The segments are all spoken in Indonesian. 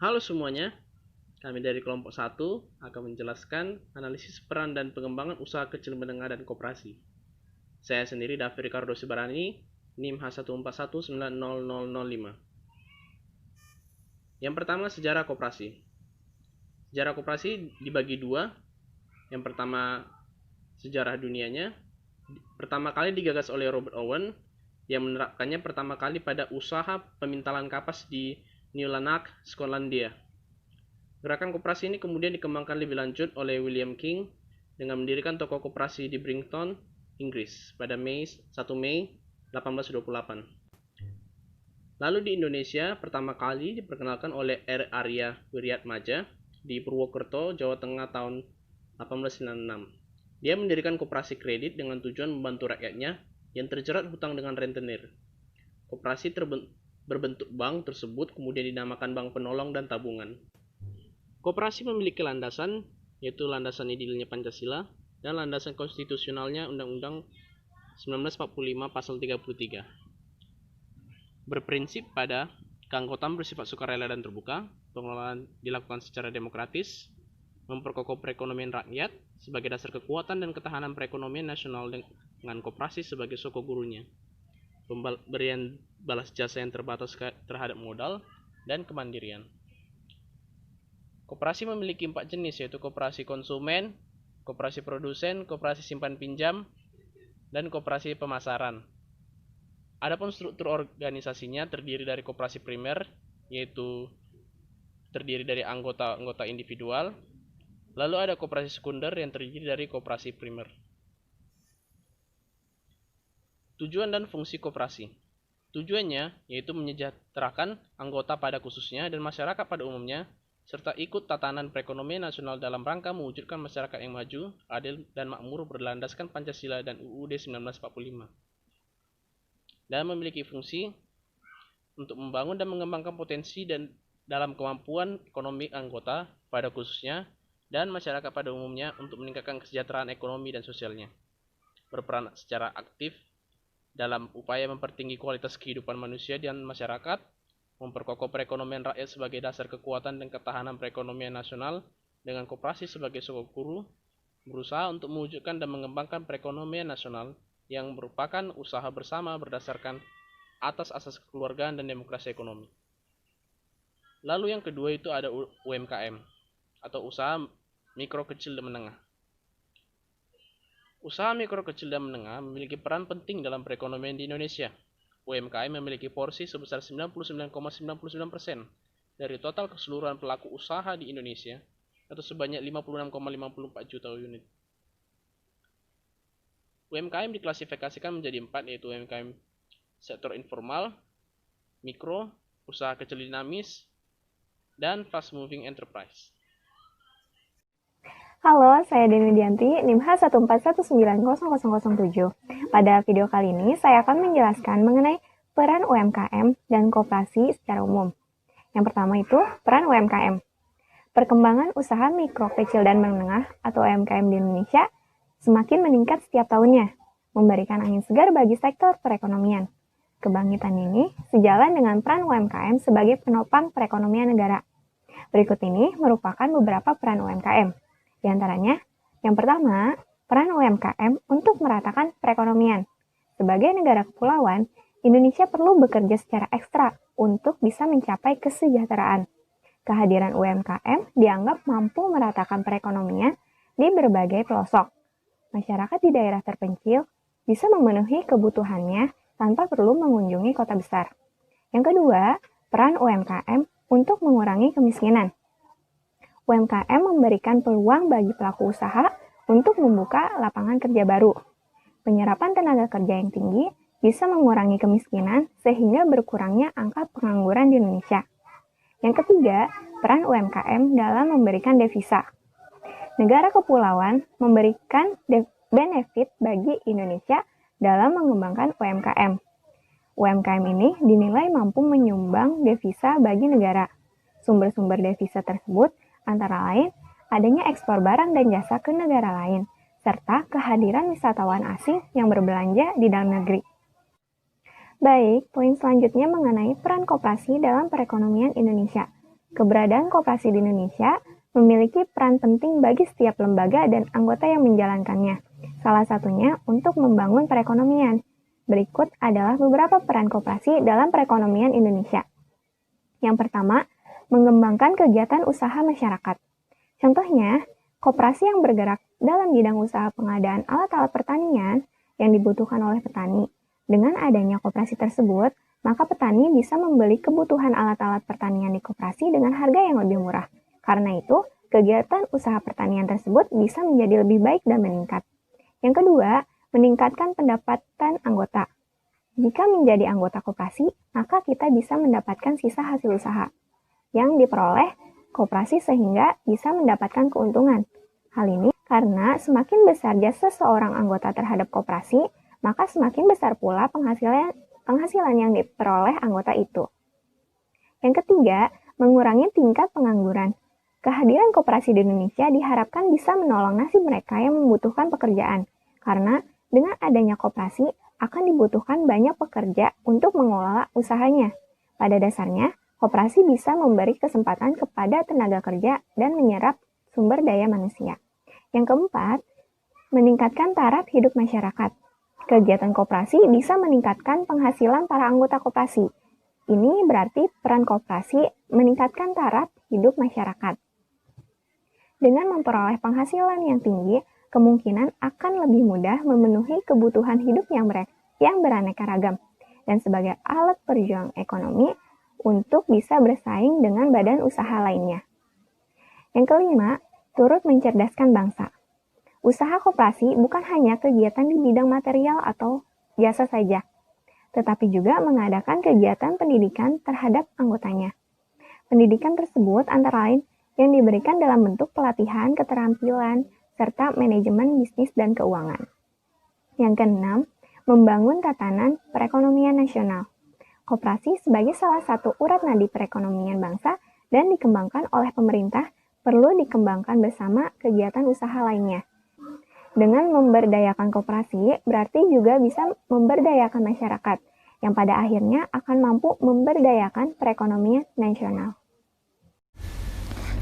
Halo semuanya, kami dari kelompok 1 akan menjelaskan analisis peran dan pengembangan usaha kecil menengah dan koperasi. Saya sendiri Davi Ricardo Sibarani, NIM H141900005. Yang pertama, sejarah koperasi. Sejarah koperasi dibagi dua. Yang pertama, sejarah dunianya. Pertama kali digagas oleh Robert Owen yang menerapkannya pertama kali pada usaha pemintalan kapas di New Lanark, Skotlandia. Gerakan koperasi ini kemudian dikembangkan lebih lanjut oleh William King dengan mendirikan toko koperasi di Brighton, Inggris pada 1 Mei 1828. Lalu di Indonesia pertama kali diperkenalkan oleh R. Arya Wiryatmaja di Purwokerto, Jawa Tengah tahun 1896. Dia mendirikan koperasi kredit dengan tujuan membantu rakyatnya yang terjerat hutang dengan rentenir. Koperasi berbentuk bank tersebut kemudian dinamakan Bank Penolong dan Tabungan. Koperasi memiliki landasan, yaitu landasan idealnya Pancasila dan landasan konstitusionalnya Undang-Undang 1945 Pasal 33. Berprinsip pada keanggotaan bersifat sukarela dan terbuka, pengelolaan dilakukan secara demokratis, memperkokoh perekonomian rakyat sebagai dasar kekuatan dan ketahanan perekonomian nasional dengan koperasi sebagai soko gurunya, pemberian balas jasa yang terbatas terhadap modal, dan kemandirian. Koperasi memiliki 4 jenis, yaitu koperasi konsumen, koperasi produsen, koperasi simpan pinjam, dan koperasi pemasaran. Adapun struktur organisasinya terdiri dari koperasi primer, yaitu terdiri dari anggota-anggota individual. Lalu ada koperasi sekunder yang terdiri dari koperasi primer. Tujuan dan fungsi koperasi. Tujuannya yaitu menyejahterakan anggota pada khususnya dan masyarakat pada umumnya, serta ikut tatanan perekonomian nasional dalam rangka mewujudkan masyarakat yang maju, adil, dan makmur berlandaskan Pancasila dan UUD 1945. Dan memiliki fungsi untuk membangun dan mengembangkan potensi dan dalam kemampuan ekonomi anggota pada khususnya dan masyarakat pada umumnya untuk meningkatkan kesejahteraan ekonomi dan sosialnya. Berperan secara aktif dalam upaya mempertinggi kualitas kehidupan manusia dan masyarakat, memperkokoh perekonomian rakyat sebagai dasar kekuatan dan ketahanan perekonomian nasional dengan koperasi sebagai soko guru, berusaha untuk mewujudkan dan mengembangkan perekonomian nasional yang merupakan usaha bersama berdasarkan atas asas kekeluargaan dan demokrasi ekonomi. Lalu yang kedua itu ada UMKM atau usaha mikro kecil dan menengah. Usaha mikro kecil dan menengah memiliki peran penting dalam perekonomian di Indonesia. UMKM memiliki porsi sebesar 99,99% dari total keseluruhan pelaku usaha di Indonesia atau sebanyak 56,54 juta unit. UMKM diklasifikasikan menjadi 4, yaitu UMKM sektor informal, mikro, usaha kecil dinamis, dan fast moving enterprise. Halo, saya Deni Dianti, NIM H141900007. Pada video kali ini, saya akan menjelaskan mengenai peran UMKM dan koperasi secara umum. Yang pertama itu, peran UMKM. Perkembangan usaha mikro, kecil, dan menengah atau UMKM di Indonesia semakin meningkat setiap tahunnya, memberikan angin segar bagi sektor perekonomian. Kebangkitan ini sejalan dengan peran UMKM sebagai penopang perekonomian negara. Berikut ini merupakan beberapa peran UMKM. Di antaranya, yang pertama, peran UMKM untuk meratakan perekonomian. Sebagai negara kepulauan, Indonesia perlu bekerja secara ekstra untuk bisa mencapai kesejahteraan. Kehadiran UMKM dianggap mampu meratakan perekonomian di berbagai pelosok. Masyarakat di daerah terpencil bisa memenuhi kebutuhannya tanpa perlu mengunjungi kota besar. Yang kedua, peran UMKM untuk mengurangi kemiskinan. UMKM memberikan peluang bagi pelaku usaha untuk membuka lapangan kerja baru. Penyerapan tenaga kerja yang tinggi bisa mengurangi kemiskinan sehingga berkurangnya angka pengangguran di Indonesia. Yang ketiga, peran UMKM dalam memberikan devisa. Negara kepulauan memberikan benefit bagi Indonesia dalam mengembangkan UMKM. UMKM ini dinilai mampu menyumbang devisa bagi negara. Sumber-sumber devisa tersebut antara lain adanya ekspor barang dan jasa ke negara lain, serta kehadiran wisatawan asing yang berbelanja di dalam negeri. Baik, poin selanjutnya mengenai peran koperasi dalam perekonomian Indonesia. Keberadaan koperasi di Indonesia memiliki peran penting bagi setiap lembaga dan anggota yang menjalankannya. Salah satunya untuk membangun perekonomian. Berikut adalah beberapa peran koperasi dalam perekonomian Indonesia. Yang pertama, mengembangkan kegiatan usaha masyarakat. Contohnya, koperasi yang bergerak dalam bidang usaha pengadaan alat-alat pertanian yang dibutuhkan oleh petani. Dengan adanya koperasi tersebut, maka petani bisa membeli kebutuhan alat-alat pertanian di koperasi dengan harga yang lebih murah. Karena itu, kegiatan usaha pertanian tersebut bisa menjadi lebih baik dan meningkat. Yang kedua, meningkatkan pendapatan anggota. Jika menjadi anggota koperasi, maka kita bisa mendapatkan sisa hasil usaha yang diperoleh koperasi sehingga bisa mendapatkan keuntungan. Hal ini karena semakin besar jasa seorang anggota terhadap koperasi, maka semakin besar pula penghasilan yang diperoleh anggota itu. Yang ketiga, mengurangi tingkat pengangguran. Kehadiran koperasi di Indonesia diharapkan bisa menolong nasib mereka yang membutuhkan pekerjaan, karena dengan adanya koperasi akan dibutuhkan banyak pekerja untuk mengelola usahanya. Pada dasarnya, koperasi bisa memberi kesempatan kepada tenaga kerja dan menyerap sumber daya manusia. Yang keempat, meningkatkan taraf hidup masyarakat. Kegiatan koperasi bisa meningkatkan penghasilan para anggota koperasi. Ini berarti peran koperasi meningkatkan taraf hidup masyarakat. Dengan memperoleh penghasilan yang tinggi, kemungkinan akan lebih mudah memenuhi kebutuhan hidup yang beraneka ragam dan sebagai alat perjuangan ekonomi untuk bisa bersaing dengan badan usaha lainnya. Yang kelima, turut mencerdaskan bangsa. Usaha koperasi bukan hanya kegiatan di bidang material atau jasa saja, tetapi juga mengadakan kegiatan pendidikan terhadap anggotanya. Pendidikan tersebut antara lain yang diberikan dalam bentuk pelatihan keterampilan serta manajemen bisnis dan keuangan. Yang keenam, membangun tatanan perekonomian nasional. Koperasi sebagai salah satu urat nadi perekonomian bangsa dan dikembangkan oleh pemerintah perlu dikembangkan bersama kegiatan usaha lainnya. Dengan memberdayakan koperasi, berarti juga bisa memberdayakan masyarakat, yang pada akhirnya akan mampu memberdayakan perekonomian nasional.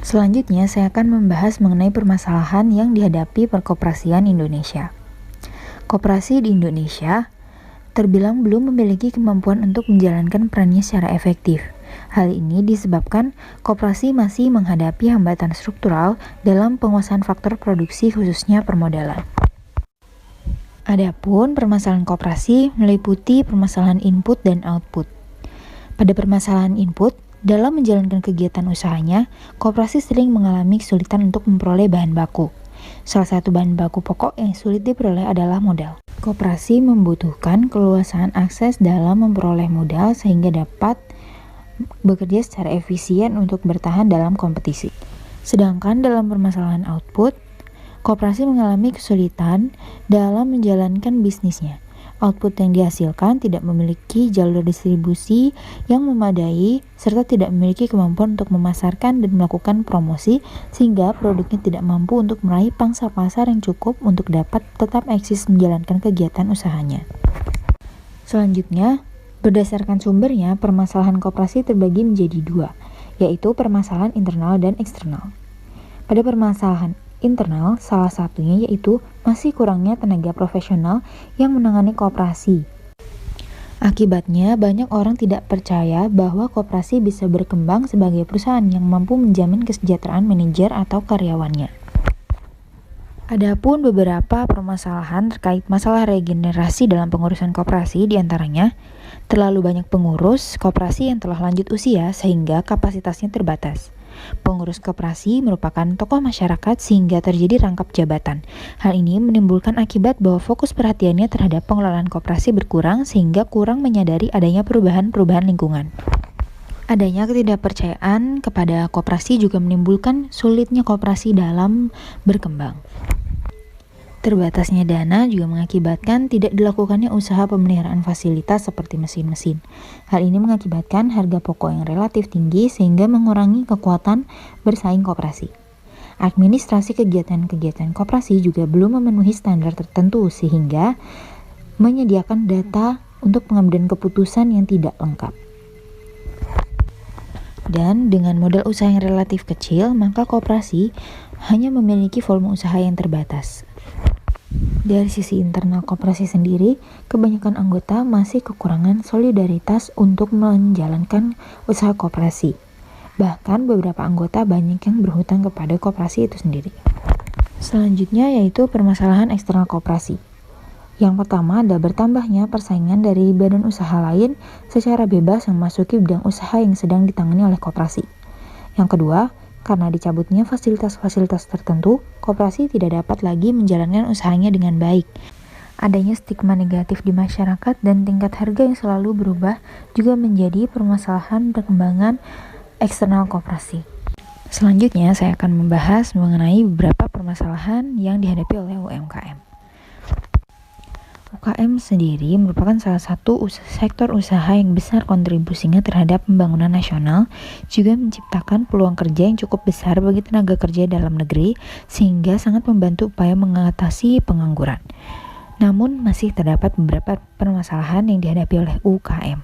Selanjutnya, saya akan membahas mengenai permasalahan yang dihadapi perkoperasian Indonesia. Koperasi di Indonesia terbilang belum memiliki kemampuan untuk menjalankan perannya secara efektif. Hal ini disebabkan koperasi masih menghadapi hambatan struktural dalam penguasaan faktor produksi khususnya permodalan. Adapun permasalahan koperasi meliputi permasalahan input dan output. Pada permasalahan input, dalam menjalankan kegiatan usahanya, koperasi sering mengalami kesulitan untuk memperoleh bahan baku. Salah satu bahan baku pokok yang sulit diperoleh adalah modal. Koperasi membutuhkan keluasan akses dalam memperoleh modal sehingga dapat bekerja secara efisien untuk bertahan dalam kompetisi. Sedangkan dalam permasalahan output, koperasi mengalami kesulitan dalam menjalankan bisnisnya. Output yang dihasilkan tidak memiliki jalur distribusi yang memadai serta tidak memiliki kemampuan untuk memasarkan dan melakukan promosi sehingga produknya tidak mampu untuk meraih pangsa pasar yang cukup untuk dapat tetap eksis menjalankan kegiatan usahanya. Selanjutnya, berdasarkan sumbernya, permasalahan koperasi terbagi menjadi dua, yaitu permasalahan internal dan eksternal. Pada permasalahan internal, salah satunya yaitu masih kurangnya tenaga profesional yang menangani koperasi. Akibatnya, banyak orang tidak percaya bahwa koperasi bisa berkembang sebagai perusahaan yang mampu menjamin kesejahteraan manajer atau karyawannya. Adapun beberapa permasalahan terkait masalah regenerasi dalam pengurusan koperasi, diantaranya terlalu banyak pengurus koperasi yang telah lanjut usia sehingga kapasitasnya terbatas. Pengurus koperasi merupakan tokoh masyarakat sehingga terjadi rangkap jabatan. Hal ini menimbulkan akibat bahwa fokus perhatiannya terhadap pengelolaan koperasi berkurang sehingga kurang menyadari adanya perubahan-perubahan lingkungan. Adanya ketidakpercayaan kepada koperasi juga menimbulkan sulitnya koperasi dalam berkembang. Terbatasnya dana juga mengakibatkan tidak dilakukannya usaha pemeliharaan fasilitas seperti mesin-mesin. Hal ini mengakibatkan harga pokok yang relatif tinggi sehingga mengurangi kekuatan bersaing koperasi. Administrasi kegiatan-kegiatan koperasi juga belum memenuhi standar tertentu sehingga menyediakan data untuk pengambilan keputusan yang tidak lengkap. Dan dengan modal usaha yang relatif kecil, maka koperasi hanya memiliki volume usaha yang terbatas. Dari sisi internal koperasi sendiri, kebanyakan anggota masih kekurangan solidaritas untuk menjalankan usaha koperasi. Bahkan beberapa anggota banyak yang berhutang kepada koperasi itu sendiri. Selanjutnya yaitu permasalahan eksternal koperasi. Yang pertama adalah bertambahnya persaingan dari badan usaha lain secara bebas yang memasuki bidang usaha yang sedang ditangani oleh koperasi. Yang kedua, karena dicabutnya fasilitas-fasilitas tertentu, koperasi tidak dapat lagi menjalankan usahanya dengan baik. Adanya stigma negatif di masyarakat dan tingkat harga yang selalu berubah juga menjadi permasalahan perkembangan eksternal koperasi. Selanjutnya, saya akan membahas mengenai beberapa permasalahan yang dihadapi oleh UMKM. UKM sendiri merupakan salah satu sektor usaha yang besar kontribusinya terhadap pembangunan nasional, juga menciptakan peluang kerja yang cukup besar bagi tenaga kerja dalam negeri, sehingga sangat membantu upaya mengatasi pengangguran. Namun, masih terdapat beberapa permasalahan yang dihadapi oleh UKM.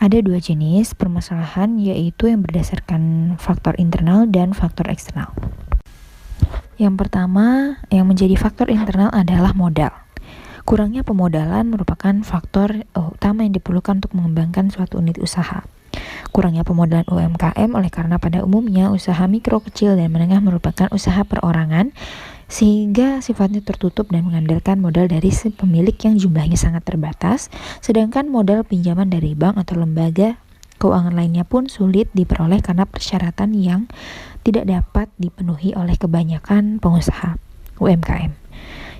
Ada dua jenis permasalahan, yaitu yang berdasarkan faktor internal dan faktor eksternal. Yang pertama, yang menjadi faktor internal adalah modal. Kurangnya pemodalan merupakan faktor utama yang diperlukan untuk mengembangkan suatu unit usaha. Kurangnya pemodalan UMKM oleh karena pada umumnya usaha mikro, kecil, dan menengah merupakan usaha perorangan, sehingga sifatnya tertutup dan mengandalkan modal dari si pemilik yang jumlahnya sangat terbatas, sedangkan modal pinjaman dari bank atau lembaga keuangan lainnya pun sulit diperoleh karena persyaratan yang tidak dapat dipenuhi oleh kebanyakan pengusaha UMKM.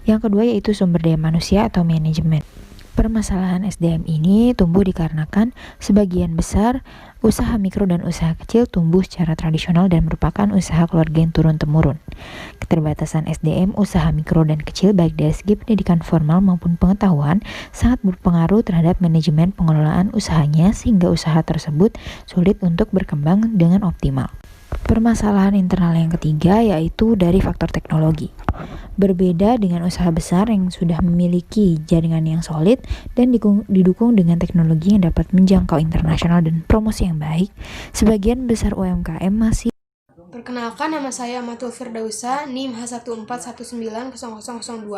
Yang kedua yaitu sumber daya manusia atau manajemen. Permasalahan SDM ini tumbuh dikarenakan sebagian besar usaha mikro dan usaha kecil tumbuh secara tradisional dan merupakan usaha keluarga yang turun-temurun. Keterbatasan SDM usaha mikro dan kecil baik dari segi pendidikan formal maupun pengetahuan sangat berpengaruh terhadap manajemen pengelolaan usahanya, sehingga usaha tersebut sulit untuk berkembang dengan optimal. Permasalahan internal yang ketiga yaitu dari faktor teknologi. Berbeda dengan usaha besar yang sudah memiliki jaringan yang solid dan didukung dengan teknologi yang dapat menjangkau internasional dan promosi yang baik, sebagian besar UMKM masih. Perkenalkan, nama saya Amatul Firdausa, NIM H14190002.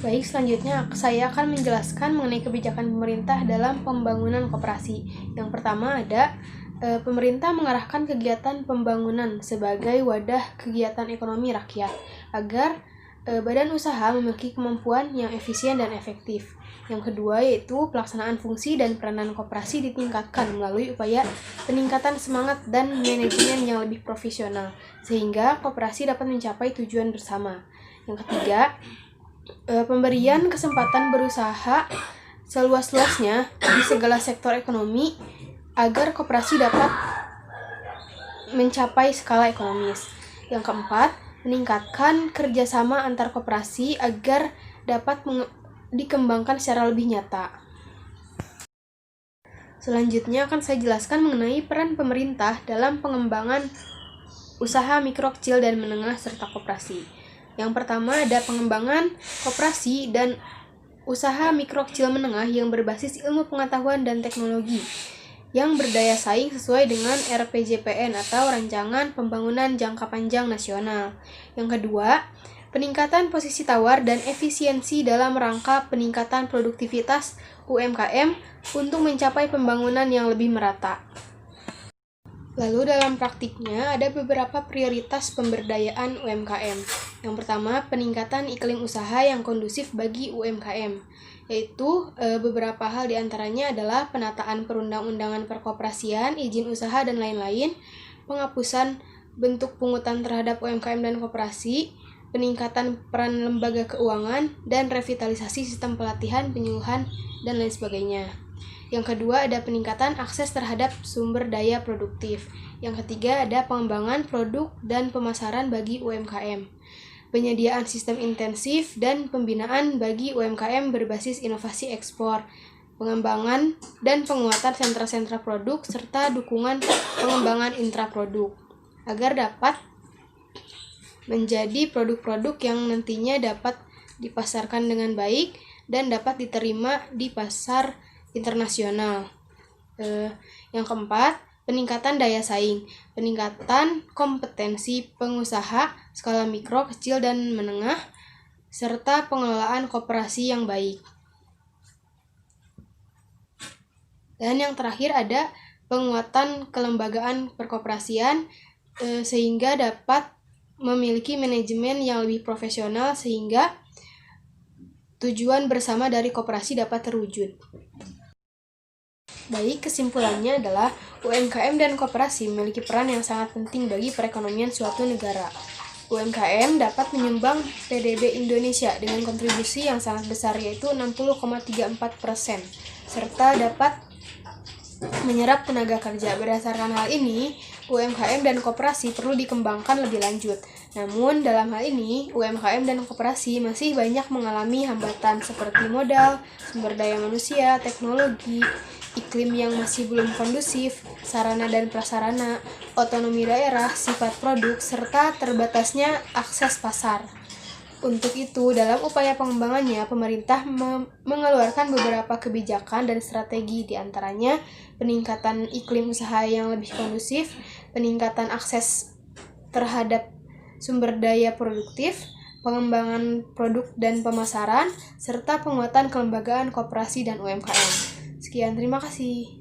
Baik, selanjutnya saya akan menjelaskan mengenai kebijakan pemerintah dalam pembangunan koperasi. Yang pertama ada pemerintah mengarahkan kegiatan pembangunan sebagai wadah kegiatan ekonomi rakyat agar badan usaha memiliki kemampuan yang efisien dan efektif. Yang kedua yaitu pelaksanaan fungsi dan peranan koperasi ditingkatkan melalui upaya peningkatan semangat dan manajemen yang lebih profesional, sehingga koperasi dapat mencapai tujuan bersama. Yang ketiga, pemberian kesempatan berusaha seluas-luasnya di segala sektor ekonomi agar koperasi dapat mencapai skala ekonomis. Yang keempat, meningkatkan kerjasama antar koperasi agar dapat dikembangkan secara lebih nyata. Selanjutnya akan saya jelaskan mengenai peran pemerintah dalam pengembangan usaha mikro, kecil, dan menengah serta koperasi. Yang pertama ada pengembangan koperasi dan usaha mikro, kecil, menengah yang berbasis ilmu pengetahuan dan teknologi yang berdaya saing sesuai dengan RPJPN atau Rancangan Pembangunan Jangka Panjang Nasional. Yang kedua, peningkatan posisi tawar dan efisiensi dalam rangka peningkatan produktivitas UMKM untuk mencapai pembangunan yang lebih merata. Lalu dalam praktiknya ada beberapa prioritas pemberdayaan UMKM. Yang pertama, peningkatan iklim usaha yang kondusif bagi UMKM, yaitu beberapa hal diantaranya adalah penataan perundang-undangan perkoperasian, izin usaha, dan lain-lain, penghapusan bentuk pungutan terhadap UMKM dan koperasi, peningkatan peran lembaga keuangan, dan revitalisasi sistem pelatihan, penyuluhan, dan lain sebagainya. Yang kedua ada peningkatan akses terhadap sumber daya produktif. Yang ketiga ada pengembangan produk dan pemasaran bagi UMKM. Penyediaan sistem intensif dan pembinaan bagi UMKM berbasis inovasi ekspor, pengembangan dan penguatan sentra-sentra produk, serta dukungan pengembangan intraproduk agar dapat menjadi produk-produk yang nantinya dapat dipasarkan dengan baik dan dapat diterima di pasar internasional. Yang keempat, peningkatan daya saing, peningkatan kompetensi pengusaha skala mikro, kecil, dan menengah, serta pengelolaan koperasi yang baik. Dan yang terakhir ada penguatan kelembagaan perkoperasian sehingga dapat memiliki manajemen yang lebih profesional sehingga tujuan bersama dari koperasi dapat terwujud. Baik, kesimpulannya adalah UMKM dan koperasi memiliki peran yang sangat penting bagi perekonomian suatu negara. UMKM dapat menyumbang PDB Indonesia dengan kontribusi yang sangat besar yaitu 60,34%, serta dapat menyerap tenaga kerja. Berdasarkan hal ini, UMKM dan koperasi perlu dikembangkan lebih lanjut. Namun, dalam hal ini, UMKM dan koperasi masih banyak mengalami hambatan seperti modal, sumber daya manusia, teknologi, iklim yang masih belum kondusif, sarana dan prasarana, otonomi daerah, sifat produk, serta terbatasnya akses pasar. Untuk itu, dalam upaya pengembangannya, pemerintah mengeluarkan beberapa kebijakan dan strategi, diantaranya peningkatan iklim usaha yang lebih kondusif, peningkatan akses terhadap sumber daya produktif, pengembangan produk dan pemasaran, serta penguatan kelembagaan koperasi dan UMKM. Sekian, terima kasih.